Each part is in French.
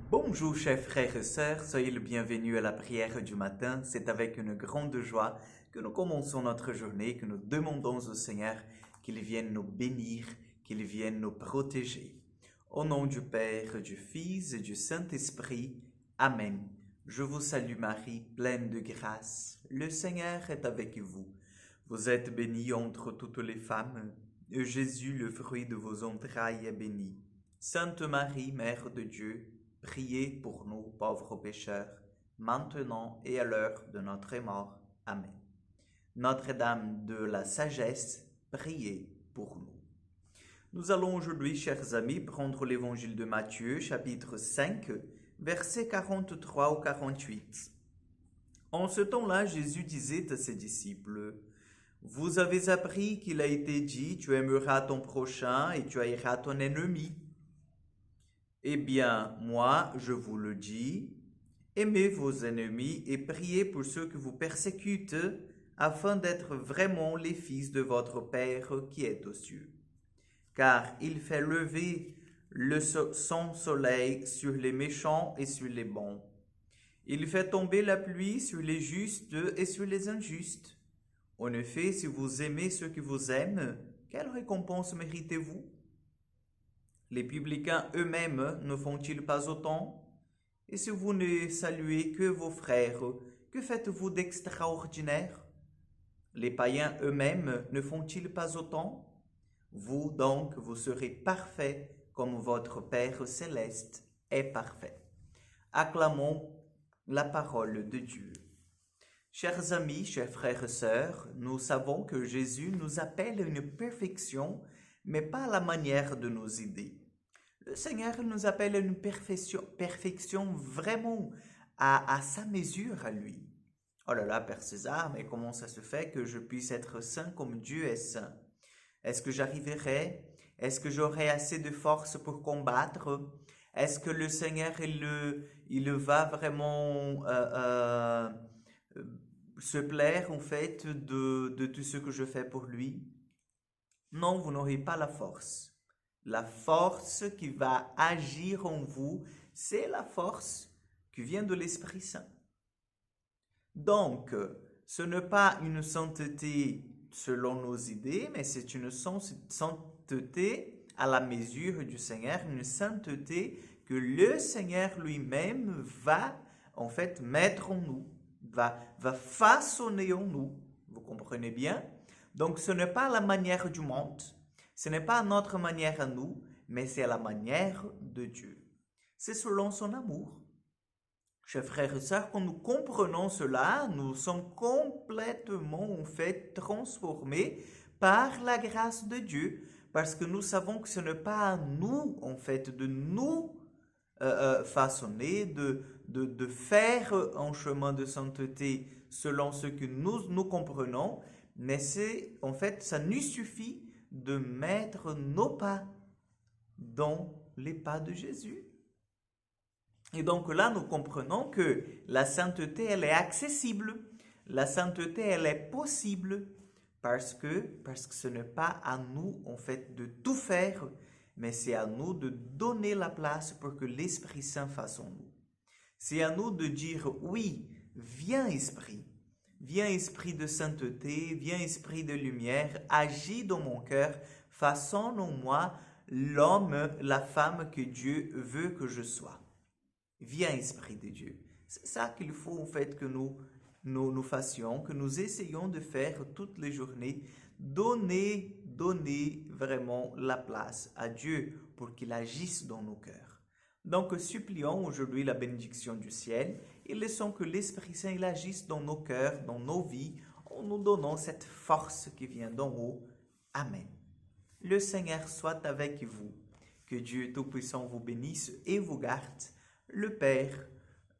Bonjour chers frères et sœurs, soyez le bienvenu à la prière du matin. C'est avec une grande joie que nous commençons notre journée, que nous demandons au Seigneur qu'il vienne nous bénir, qu'il vienne nous protéger. Au nom du Père, du Fils et du Saint-Esprit, Amen. Je vous salue Marie, pleine de grâce. Le Seigneur est avec vous. Vous êtes bénie entre toutes les femmes, et Jésus, le fruit de vos entrailles, est béni. Sainte Marie, Mère de Dieu, priez pour nous pauvres pécheurs, maintenant et à l'heure de notre mort. Amen. Notre-Dame de la sagesse, priez pour nous. Nous allons aujourd'hui, chers amis, prendre l'évangile de Matthieu, chapitre 5, versets 43 au 48. En ce temps-là, Jésus disait à ses disciples, « Vous avez appris qu'il a été dit, tu aimeras ton prochain et tu haïras ton ennemi. Eh bien, moi, je vous le dis, aimez vos ennemis et priez pour ceux qui vous persécutent, afin d'être vraiment les fils de votre Père qui est aux cieux. Car il fait lever son soleil sur les méchants et sur les bons. Il fait tomber la pluie sur les justes et sur les injustes. En effet, si vous aimez ceux qui vous aiment, quelle récompense méritez-vous? Les publicains eux-mêmes ne font-ils pas autant? Et si vous ne saluez que vos frères, que faites-vous d'extraordinaire? Les païens eux-mêmes ne font-ils pas autant? Vous donc, vous serez parfaits comme votre Père céleste est parfait. Acclamons la parole de Dieu. Chers amis, chers frères et sœurs, nous savons que Jésus nous appelle à une perfection, mais pas à la manière de nos idées. Le Seigneur nous appelle à une perfection vraiment à sa mesure à lui. Oh là là, Père César, mais comment ça se fait que je puisse être saint comme Dieu est saint? Est-ce que j'arriverai? Est-ce que j'aurai assez de force pour combattre? Est-ce que le Seigneur, il va vraiment se plaire en fait de tout ce que je fais pour lui? Non, vous n'aurez pas la force. La force qui va agir en vous, c'est la force qui vient de l'Esprit Saint. Donc, ce n'est pas une sainteté selon nos idées, mais c'est une sainteté à la mesure du Seigneur, une sainteté que le Seigneur lui-même va en fait mettre en nous, va façonner en nous. Vous comprenez bien? Donc ce n'est pas la manière du monde, ce n'est pas notre manière à nous, mais c'est la manière de Dieu. C'est selon son amour. Chers frères et sœurs, quand nous comprenons cela, nous sommes complètement en fait transformés par la grâce de Dieu, parce que nous savons que ce n'est pas à nous en fait de nous façonner, de faire un chemin de sainteté selon ce que nous comprenons, mais c'est en fait ça nous suffit de mettre nos pas dans les pas de Jésus. Et donc là, nous comprenons que la sainteté, elle est accessible. La sainteté, elle est possible parce que ce n'est pas à nous, en fait, de tout faire, mais c'est à nous de donner la place pour que l'Esprit Saint fasse en nous. C'est à nous de dire, oui, viens Esprit de sainteté, viens Esprit de lumière, agis dans mon cœur, façonne en moi l'homme, la femme que Dieu veut que je sois. Viens Esprit de Dieu. C'est ça qu'il faut en fait que nous fassions, que nous essayons de faire toutes les journées, donner vraiment la place à Dieu pour qu'il agisse dans nos cœurs. Donc supplions aujourd'hui la bénédiction du ciel et laissons que l'Esprit Saint il agisse dans nos cœurs, dans nos vies, en nous donnant cette force qui vient d'en haut. Amen. Le Seigneur soit avec vous. Que Dieu Tout-Puissant vous bénisse et vous garde. Le Père,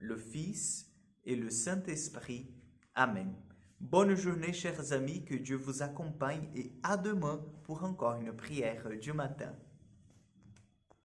le Fils et le Saint-Esprit. Amen. Bonne journée, chers amis, que Dieu vous accompagne et à demain pour encore une prière du matin.